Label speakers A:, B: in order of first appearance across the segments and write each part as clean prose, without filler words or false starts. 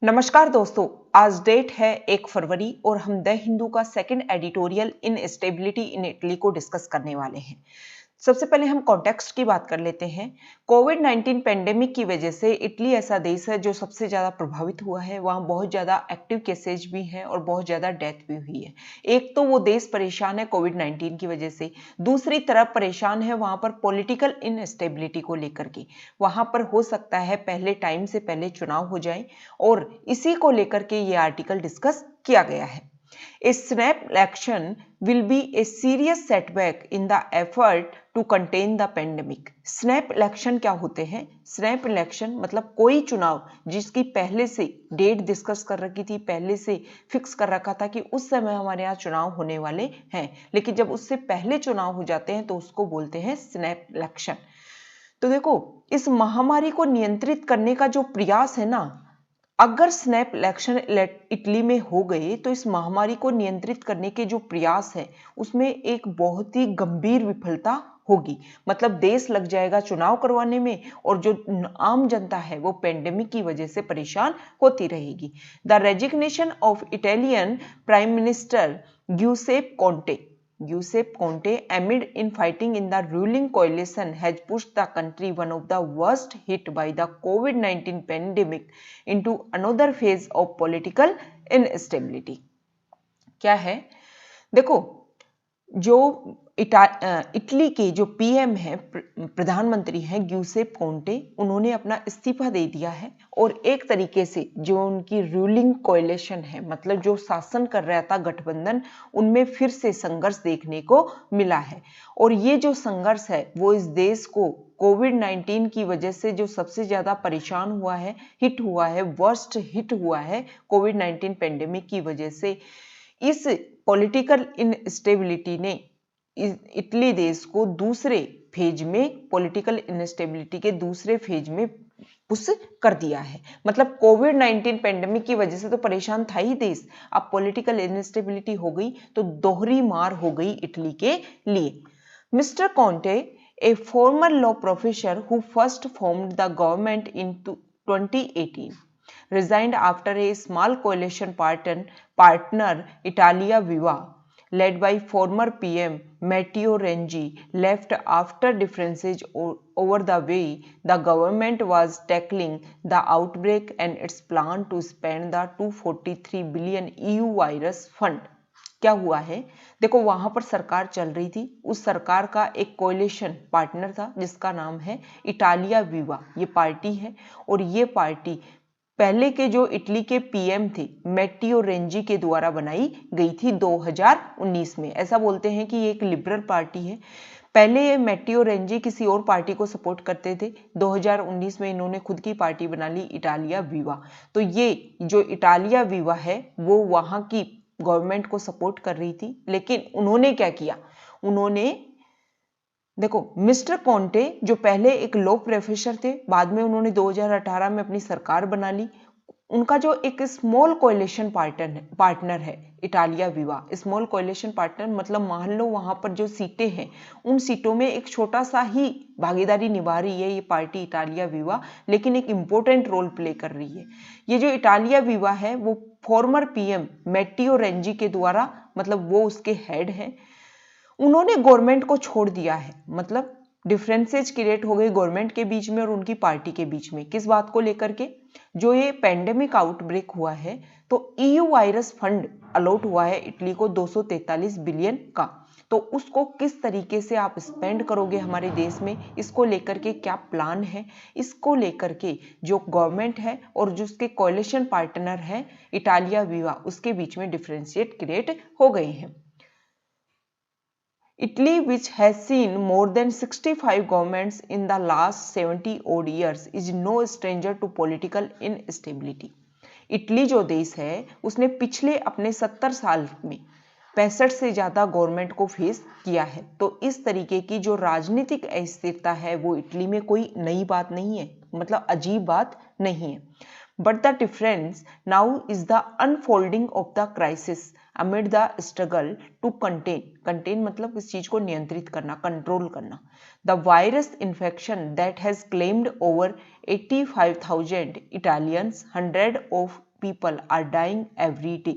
A: नमस्कार दोस्तों, आज डेट है 1 फरवरी और हम द हिंदू का second editorial in stability in Italy को डिस्कस करने वाले हैं। सबसे पहले हम कॉन्टेक्स्ट की बात कर लेते हैं। कोविड-19 पेंडेमिक की वजह से इटली ऐसा देश है जो सबसे ज़्यादा प्रभावित हुआ है। वहाँ बहुत ज़्यादा एक्टिव केसेज भी हैं और बहुत ज़्यादा डेथ भी हुई है। एक तो वो देश परेशान है कोविड-19 की वजह से, दूसरी तरफ परेशान है वहाँ पर पॉलिटिकल इनस्टेबिलिटी को लेकर के। वहाँ पर हो सकता है पहले टाइम से पहले चुनाव हो जाए और इसी को लेकर के ये आर्टिकल डिस्कस किया गया है। A snap election will be a serious setback in the effort to contain the pandemic. Snap election क्या होते हैं? स्नैप इलेक्शन मतलब कोई चुनाव जिसकी पहले से डेट डिस्कस कर रखी थी, पहले से फिक्स कर रखा था कि उस समय हमारे यहाँ चुनाव होने वाले हैं, लेकिन जब उससे पहले चुनाव हो जाते हैं तो उसको बोलते हैं स्नैप इलेक्शन। तो देखो, इस महामारी को नियंत्रित करने का जो प्रयास है ना, अगर स्नैप इलेक्शन इटली में हो गए तो इस महामारी को नियंत्रित करने के जो प्रयास है उसमें एक बहुत ही गंभीर विफलता होगी। मतलब देश लग जाएगा चुनाव करवाने में और जो आम जनता है वो पेंडेमिक की वजह से परेशान होती रहेगी। The resignation of Italian prime minister Giuseppe Conte amid in fighting in the ruling coalition has pushed the country, one of the worst hit by the COVID-19 pandemic, into another phase of political instability. क्या है? देखो, जो Italy के जो PM है, प्रधानमंत्री हैं Giuseppe कोंटे, उन्होंने अपना इस्तीफा दे दिया है और एक तरीके से जो उनकी रूलिंग कोएलिशन है, मतलब जो शासन कर रहा था गठबंधन, उनमें फिर से संघर्ष देखने को मिला है। और ये जो संघर्ष है वो इस देश को कोविड-19 की वजह से जो सबसे ज्यादा परेशान हुआ है, हिट हुआ है, वर्स्ट हिट हुआ है कोविड-19 पेंडेमिक की वजह से, इस पॉलिटिकल इनस्टेबिलिटी ने इटली देश को दूसरे फेज में, पॉलिटिकल इनस्टेबिलिटी के दूसरे फेज में पुश कर दिया है। मतलब कोविड-19 पेंडेमिक की वजह से तो परेशान था ही देश, अब पॉलिटिकल इनस्टेबिलिटी हो गई तो दोहरी मार हो गई इटली के लिए। Mister Conte, a former law professor who first formed the government in 2018, resigned after a small coalition partner Italia Viva, led by former PM Matteo Renzi, left after differences over the way the government was tackling the outbreak and its plan to spend the 243 billion EU virus fund. क्या हुआ है? देखो, वहां पर सरकार चल रही थी, उस सरकार का एक कोएलिशन पार्टनर था जिसका नाम है इटालिया विवा, ये पार्टी है। और ये पार्टी पहले के जो इटली के पीएम थे मैटियो रेंजी के द्वारा बनाई गई थी 2019 में। ऐसा बोलते हैं कि ये एक लिबरल पार्टी है। पहले ये मैटियो रेंजी किसी और पार्टी को सपोर्ट करते थे, 2019 में इन्होंने खुद की पार्टी बना ली, इटालिया विवा। तो ये जो इटालिया विवा है वो वहां की गवर्नमेंट को सपोर्ट कर रही थी, लेकिन उन्होंने क्या किया, उन्होंने देखो, मिस्टर कॉन्टे जो पहले एक लॉ प्रोफेसर थे, बाद में उन्होंने 2018 में अपनी सरकार बना ली। उनका जो एक स्मॉल कोएलिशन पार्टनर है इटालिया विवा, स्मॉल कोएलिशन पार्टनर मतलब मान लो वहां पर जो सीटें हैं उन सीटों में एक छोटा सा ही भागीदारी निभा रही है ये पार्टी इटालिया विवा, लेकिन एक इंपॉर्टेंट रोल प्ले कर रही है। ये जो इटालिया विवा है वो फॉर्मर पीएम मैटियो रेंजी के द्वारा, मतलब वो उसके हेड हैं, उन्होंने गवर्नमेंट को छोड़ दिया है। मतलब डिफरेंसेस क्रिएट हो गए गवर्नमेंट के बीच में और उनकी पार्टी के बीच में। किस बात को लेकर के? जो ये पेंडेमिक आउटब्रेक हुआ है तो ईयू वायरस फंड अलॉट हुआ है इटली को 243 बिलियन का, तो उसको किस तरीके से आप स्पेंड करोगे हमारे देश में, इसको लेकर के क्या प्लान है, इसको लेकर के जो गवर्नमेंट है और जो उसके कोएलिशन पार्टनर है इटालिया विवा, उसके बीच में डिफरेंशिएट क्रिएट हो गए हैं। Italy, which has seen more than 65 governments in the last 70 odd years, is no stranger to political instability. Italy जो देश है उसने पिछले अपने 70 साल में 65 से ज्यादा गवर्नमेंट को फेस किया है, तो इस तरीके की जो राजनीतिक अस्थिरता है वो इटली में कोई नई बात नहीं है, मतलब अजीब बात नहीं है। But the difference now is the unfolding of the crisis amid the struggle to contain मतलब इस चीज को नियंत्रित करना, कंट्रोल करना, the virus infection that has claimed over 85,000 Italians, 100 of people are dying every day.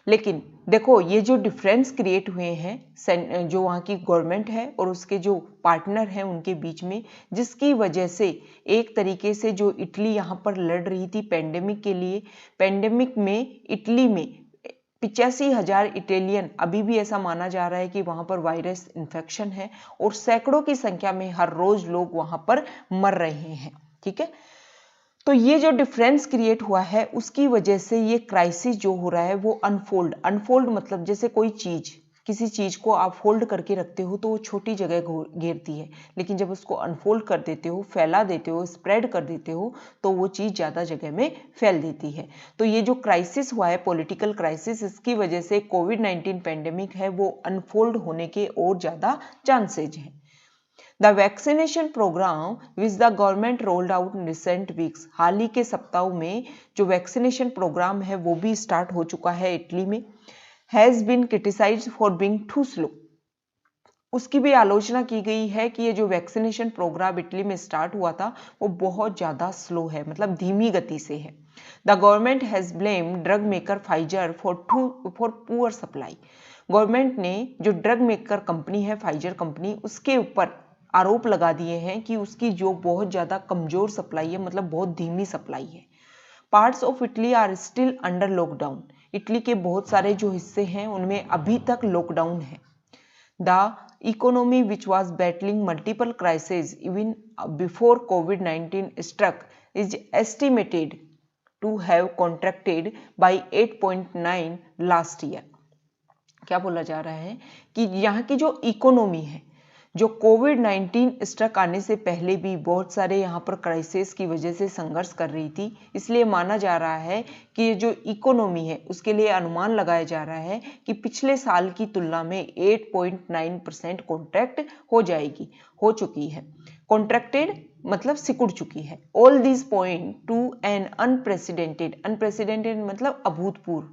A: लेकिन देखो ये जो डिफरेंस क्रिएट हुए हैं जो वहाँ की गवर्नमेंट है और उसके जो पार्टनर हैं उनके बीच में, जिसकी वजह से एक तरीके से जो इटली यहाँ पर लड़ रही थी पेंडेमिक के लिए, पेंडेमिक में इटली में 85,000 इटालियन, अभी भी ऐसा माना जा रहा है कि वहाँ पर वायरस इन्फेक्शन है और सैकड़ों की संख्या में हर रोज लोग वहाँ पर मर रहे हैं। ठीक है, तो ये जो डिफरेंस क्रिएट हुआ है उसकी वजह से ये क्राइसिस जो हो रहा है वो अनफोल्ड मतलब जैसे कोई चीज, किसी चीज को आप फोल्ड करके रखते हो तो वो छोटी जगह घेरती है, लेकिन जब उसको अनफोल्ड कर देते हो, फैला देते हो, स्प्रेड कर देते हो तो वो चीज ज्यादा जगह में फैल देती है। तो ये जो क्राइसिस हुआ है पॉलिटिकल क्राइसिस, इसकी वजह से कोविड-19 पेंडेमिक है वो अनफोल्ड होने के और ज्यादा चांसेज हैं। The vaccination program which the government rolled out in recent weeks, हाल ही के सप्ताहों में जो वैक्सीनेशन प्रोग्राम है वो भी स्टार्ट हो चुका है इटली में, has been criticized for being too slow. उसकी भी आलोचना की गई है कि ये जो वैक्सीनेशन प्रोग्राम इटली में स्टार्ट हुआ था वो बहुत ज़्यादा स्लो है, मतलब धीमी गति से है। The government has blamed drug maker Pfizer for poor supply. Government ने जो ड्रग मेकर कंपनी है फाइजर कंपनी, उसके ऊपर आरोप लगा दिए हैं कि उसकी जो बहुत ज़्यादा कमज़ोर सप्लाई है, मतलब बहुत धीमी सप्लाई है। Parts of Italy are still under lockdown. Italy के बहुत सारे जो हिस्से हैं उनमें अभी तक लॉकडाउन है। The economy which was battling multiple crises even before COVID-19 struck is estimated to have contracted by 8.9 last year. क्या बोला जा रहा है कि यहाँ की जो इकोनॉमी है, जो कोविड-19 स्ट्रक आने से पहले भी बहुत सारे यहाँ पर क्राइसिस की वजह से संघर्ष कर रही थी, इसलिए माना जा रहा है कि ये जो इकोनॉमी है उसके लिए अनुमान लगाया जा रहा है कि पिछले साल की तुलना में 8.9% कॉन्ट्रैक्ट हो चुकी है। कॉन्ट्रैक्टेड मतलब सिकुड़ चुकी है। All this point two an unprecedented मतलब अभूतपूर्व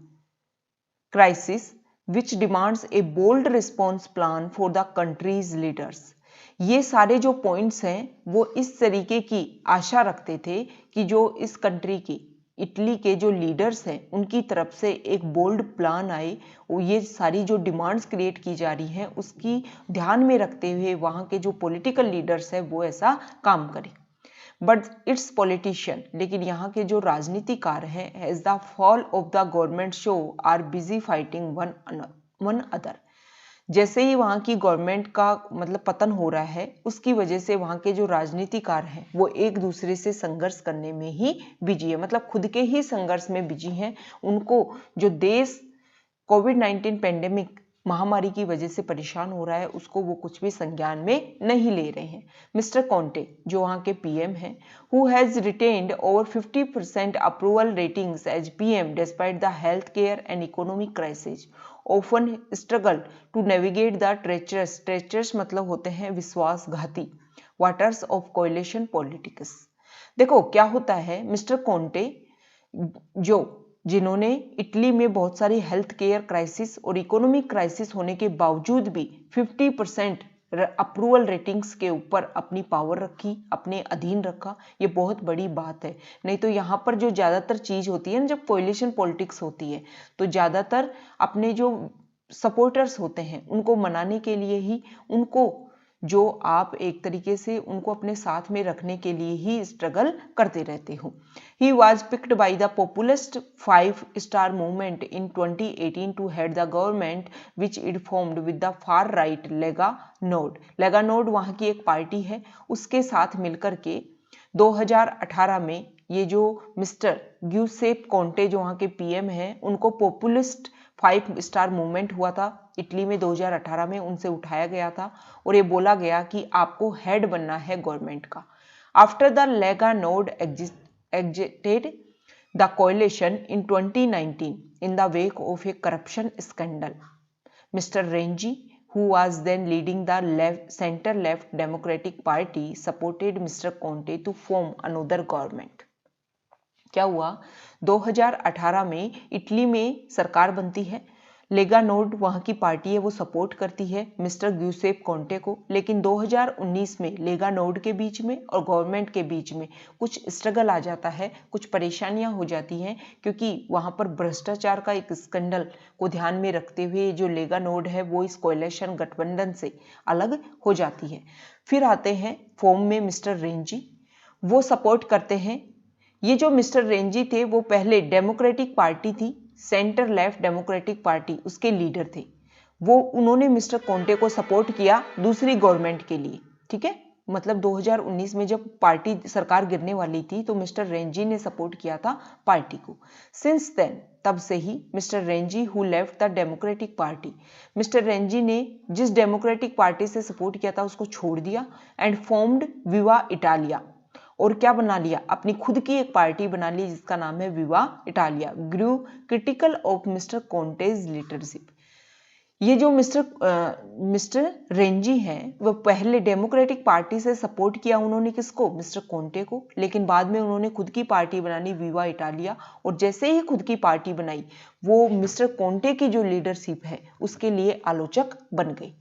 A: crisis which demands a bold response plan for the country's leaders. ये सारे जो पॉइंट्स हैं वो इस तरीके की आशा रखते थे कि जो इस कंट्री की, इटली के जो लीडर्स हैं उनकी तरफ से एक बोल्ड प्लान आए, वो ये सारी जो डिमांड्स क्रिएट की जा रही हैं उसकी ध्यान में रखते हुए वहाँ के जो पॉलिटिकल लीडर्स हैं वो ऐसा काम करें। बट इट्स पॉलिटिशियन, लेकिन यहाँ के जो राजनीतिकार हैं, as the fall of the government show are busy fighting one other. जैसे ही वहाँ की गवर्नमेंट का मतलब पतन हो रहा है, उसकी वजह से वहाँ के जो राजनीतिकार हैं वो एक दूसरे से संघर्ष करने में ही बिजी है, मतलब खुद के ही संघर्ष में बिजी हैं। उनको जो देश कोविड-19 पेंडेमिक महामारी की वजह से परेशान हो रहा है उसको वो कुछ भी संज्ञान में नहीं ले रहे हैं। मिस्टर कॉन्टे जो वहाँ के पीएम हैं, who has retained over 50% approval ratings as PM despite the health care and economic crisis, often struggle to navigate the treacherous मतलब होते हैं विश्वासघाती वाटर्स ऑफ कोएलिशन पॉलिटिक्स। देखो क्या होता है, मिस्टर कॉन्टे जिन्होंने इटली में बहुत सारी हेल्थ केयर क्राइसिस और इकोनॉमिक क्राइसिस होने के बावजूद भी 50% अप्रूवल रेटिंग्स के ऊपर अपनी पावर रखी, अपने अधीन रखा, ये बहुत बड़ी बात है। नहीं तो यहाँ पर जो ज़्यादातर चीज़ होती है ना, जब कोएलिशन पॉलिटिक्स होती है तो ज़्यादातर अपने जो सपोर्टर्स होते हैं उनको मनाने के लिए ही, उनको जो आप एक तरीके से उनको अपने साथ में रखने के लिए ही स्ट्रगल करते रहते हो। He was picked by the populist 5-star movement in 2018 to head the government which it formed with the far right Lega Nord. Lega Nord वहाँ की एक पार्टी है, उसके साथ मिलकर के 2018 में ये जो मिस्टर ग्यूसेप कॉन्टे जो वहाँ के पीएम हैं, उनको पॉपुलिस्ट 5-स्टार मूवमेंट हुआ था इटली में 2018 में, उनसे उठाया गया था और ये बोला गया कि आपको हेड बनना है गवर्नमेंट का। आफ्टर द लेगा node exited the coalition in 2019 in the wake of a corruption scandal. Mr. Renzi, who was then leading the center-left Democratic Party, supported Mr. Conte to form another government. क्या हुआ, 2018 में Italy में सरकार बनती है, लेगा Nord वहाँ की पार्टी है, वो सपोर्ट करती है मिस्टर ग्यूसेप कोंटे को, लेकिन 2019 में लेगा नोर्ड के बीच में और गवर्नमेंट के बीच में कुछ स्ट्रगल आ जाता है, कुछ परेशानियां हो जाती हैं, क्योंकि वहाँ पर भ्रष्टाचार का एक स्कैंडल को ध्यान में रखते हुए जो लेगा नोर्ड है वो इस कोएलिशन गठबंधन से अलग हो जाती है। फिर आते हैं फॉर्म में मिस्टर रेंजी, वो सपोर्ट करते हैं। ये जो मिस्टर रेंजी थे वो पहले डेमोक्रेटिक पार्टी थी, सेंटर लेफ्ट डेमोक्रेटिक पार्टी, उसके लीडर थे वो। उन्होंने मिस्टर कोंटे को सपोर्ट किया दूसरी गवर्नमेंट के लिए, ठीक है। मतलब 2019 में जब पार्टी सरकार गिरने वाली थी तो मिस्टर रेंजी ने सपोर्ट किया था पार्टी को। सिंस देन, तब से ही mister Renzi who left the Democratic Party, mister Renzi ने जिस डेमोक्रेटिक पार्टी से सपोर्ट किया था उसको छोड़ दिया एंड फॉर्म्ड विवा इटालिया, और क्या बना लिया, अपनी खुद की एक पार्टी बना ली जिसका नाम है विवा इटालिया। ग्रू critical of mister Conte's leadership. ये जो मिस्टर रेंजी हैं वो पहले डेमोक्रेटिक पार्टी से सपोर्ट किया उन्होंने किसको, मिस्टर कोंटे को, लेकिन बाद में उन्होंने खुद की पार्टी बना ली विवा इटालिया, और जैसे ही खुद की पार्टी बनाई वो मिस्टर कोंटे की जो लीडरशिप है उसके लिए आलोचक बन गई।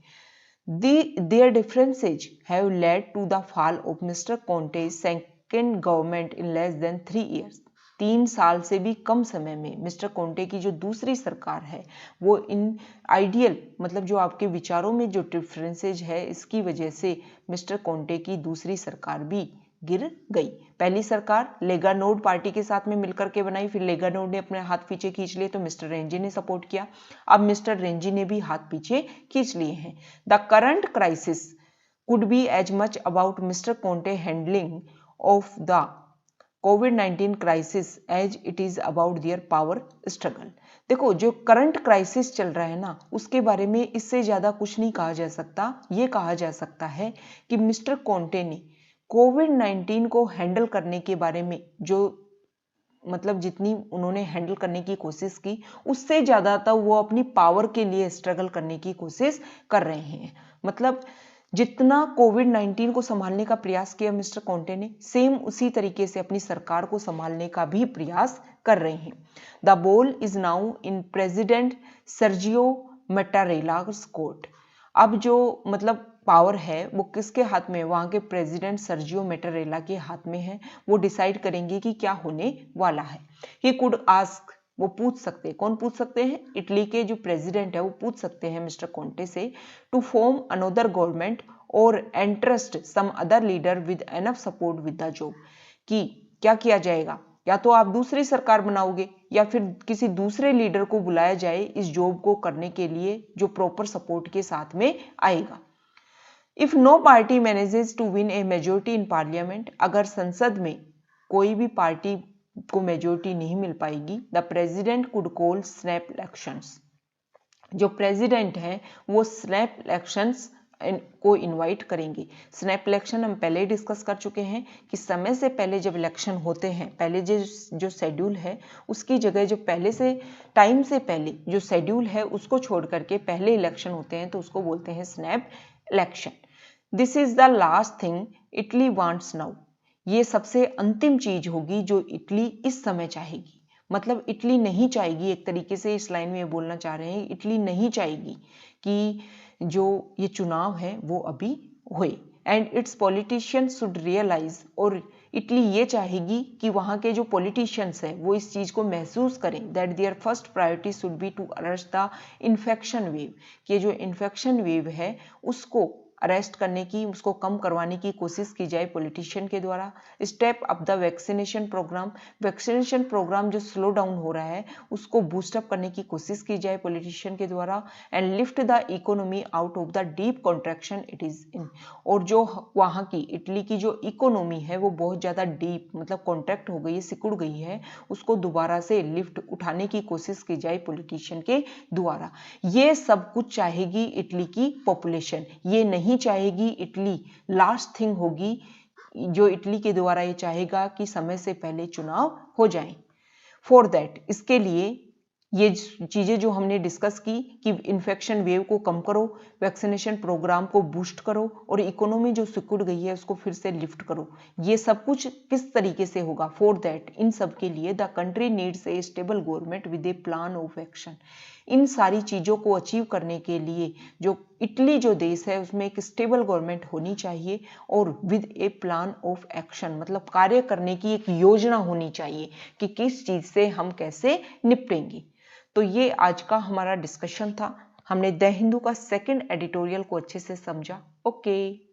A: Their differences have led to the fall of Mr. Conte's second government in less than 3 years. 3 साल से भी कम समय में मिस्टर कोंटे की जो दूसरी सरकार है वो इन आइडियल, मतलब जो आपके विचारों में जो डिफरेंसेज है इसकी वजह से मिस्टर कोंटे की दूसरी सरकार भी गिर गई। पहली सरकार लेगा नोर्ड पार्टी के साथ में मिलकर के बनाई, फिर लेगा नोर्ड ने अपने हाथ पीछे खींच लिए तो मिस्टर रेंजी ने सपोर्ट किया, अब मिस्टर रेंजी ने भी हाथ पीछे खींच लिए हैं। The current crisis could be as much about mister Conte handling of the कोविड-19 crisis as it is about their power struggle. देखो, जो करंट क्राइसिस चल रहा है ना उसके बारे में इससे ज्यादा कुछ नहीं कहा जा सकता। ये कहा जा सकता है कि मिस्टर कोंटे ने कोविड-19 को हैंडल करने के बारे में जो मतलब जितनी उन्होंने हैंडल करने की कोशिश की उससे ज्यादा तो वो अपनी पावर के लिए स्ट्रगल करने की कोशिश कर रहे हैं। मतलब जितना कोविड-19 को संभालने का प्रयास किया मिस्टर कोंटे ने, सेम उसी तरीके से अपनी सरकार को संभालने का भी प्रयास कर रहे हैं। The ball is now in president Sergio Mattarella's court. अब जो मतलब पावर है वो किसके हाथ में है, वहां के प्रेसिडेंट सर्जियो मैटारेला के हाथ में है। वो डिसाइड करेंगे कि क्या होने वाला है। ही कुड आस्क, वो पूछ सकते हैं, कौन पूछ सकते हैं, इटली के जो प्रेसिडेंट है वो पूछ सकते हैं मिस्टर कोंटे से टू फॉर्म अनदर गवर्नमेंट और entrust some other leader with enough support with the job, कि क्या किया जाएगा, या तो आप दूसरी सरकार बनाओगे या फिर किसी दूसरे लीडर को बुलाया जाए इस जॉब को करने के लिए जो प्रॉपर सपोर्ट के साथ में आएगा। If no party manages to win a majority in parliament, अगर संसद में कोई भी पार्टी को मेजोरिटी नहीं मिल पाएगी, the president could call snap elections. जो प्रेसिडेंट है वो स्नैप इलेक्शंस को इनवाइट करेंगे। स्नैप इलेक्शन हम पहले ही डिस्कस कर चुके हैं कि समय से पहले जब इलेक्शन होते हैं, पहले जो शेड्यूल है उसकी जगह जो पहले से टाइम से पहले जो शेड्यूल है उसको छोड़ करके पहले इलेक्शन होते हैं तो उसको बोलते हैं snap election. This is the last thing Italy wants now. ये सबसे अंतिम चीज होगी जो इटली इस समय चाहेगी। मतलब इटली नहीं चाहेगी, एक तरीके से इस लाइन में ये बोलना चाह रहे हैं, इटली नहीं चाहेगी कि जो ये चुनाव है वो अभी हुए and it's politician should realise, और इटली ये चाहेगी कि वहाँ के जो पॉलिटिशियंस हैं वो इस चीज़ को महसूस करें that their first priority should be to arrest the infection wave, कि जो इन्फेक्शन वेव है उसको अरेस्ट करने की, उसको कम करवाने की कोशिश की जाए पॉलिटिशियन के द्वारा। Step up the vaccination programme, vaccination programme जो स्लो डाउन हो रहा है उसको बूस्टअप करने की कोशिश की जाए पॉलिटिशियन के द्वारा। And lift the economy out of the deep contraction it is in, और जो वहाँ की इटली की जो इकोनॉमी है वो बहुत ज़्यादा डीप मतलब कॉन्ट्रैक्ट हो गई है, सिकुड़ गई है, उसको दोबारा से लिफ्ट उठाने की कोशिश की जाए पॉलिटिशियन के द्वारा। ये सब कुछ चाहेगी इटली की पॉपुलेशन, ये नहीं चाहेगी इटली लास्ट थिंग होगी जो इटली के द्वारा ये चाहेगा कि समय से पहले चुनाव हो जाए। फॉर दैट, इसके लिए ये चीजें जो हमने डिस्कस की कि इन्फेक्शन वेव को कम करो, वैक्सीनेशन प्रोग्राम को बूस्ट करो और इकोनॉमी जो सिकुड़ गई है उसको फिर से लिफ्ट करो, ये सब कुछ किस तरीके से होगा। फॉर दैट, इन सब के लिए the country needs a stable government with a plan of action. इन सारी चीज़ों को अचीव करने के लिए जो इटली जो देश है उसमें एक स्टेबल गवर्नमेंट होनी चाहिए और with a plan of action, मतलब कार्य करने की एक योजना होनी चाहिए कि किस चीज़ से हम कैसे निपटेंगे। तो ये आज का हमारा डिस्कशन था। हमने द हिंदू का सेकंड एडिटोरियल को अच्छे से समझा। ओके।